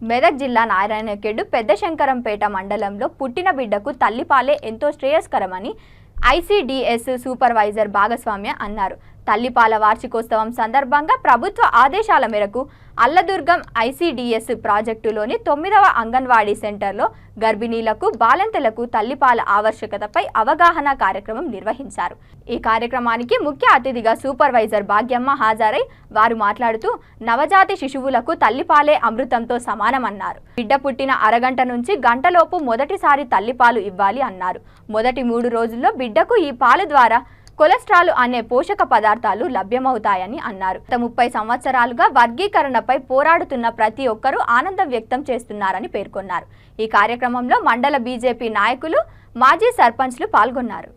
మెదక్ జిల్లా నారాయణఖేడ్ పెద్ద శంకరంపేట మండలంలో పుట్టిన బిడ్డకు తల్లిపాలే ఎంతో శ్రేయస్కరమని ఐసిడిఎస్ సూపర్వైజర్ భాగస్వామ్య అన్నారు. తల్లిపాల వార్షికోత్సవం సందర్భంగా ప్రభుత్వ ఆదేశాల మేరకు అల్లదుర్గం ఐసిడిఎస్ ప్రాజెక్టులోని 9వ అంగన్వాడీ సెంటర్లో గర్భిణీలకు బాలింతలకు తల్లిపాల ఆవశ్యకతపై అవగాహన కార్యక్రమం నిర్వహించారు. ఈ కార్యక్రమానికి ముఖ్య అతిథిగా సూపర్వైజర్ భాగ్యమ్మ హాజరై వారు మాట్లాడుతూ నవజాతి శిశువులకు తల్లిపాలే అమృతంతో సమానమన్నారు. బిడ్డ పుట్టిన అరగంట నుంచి గంటలోపు మొదటిసారి తల్లిపాలు ఇవ్వాలి అన్నారు. మొదటి 3 రోజుల్లో బిడ్డకు ఈ పాల ద్వారా కొలెస్ట్రాల్ అనే పోషక పదార్థాలు లభ్యమవుతాయని అన్నారు. 30 సంవత్సరాలుగా వర్గీకరణపై పోరాడుతున్న ప్రతి ఒక్కరూ ఆనందం వ్యక్తం చేస్తున్నారని పేర్కొన్నారు. ఈ కార్యక్రమంలో మండల బీజేపీ నాయకులు, మాజీ సర్పంచ్లు పాల్గొన్నారు.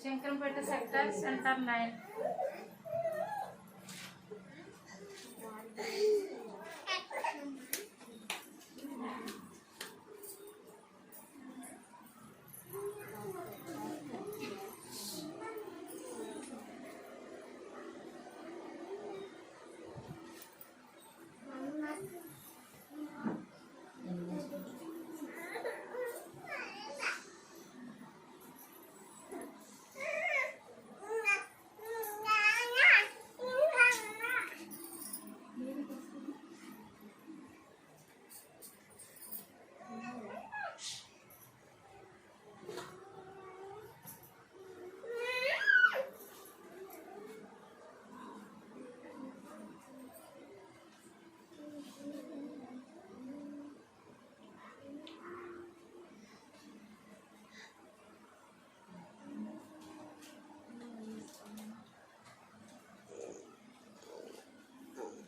Shankarampet sector centre 9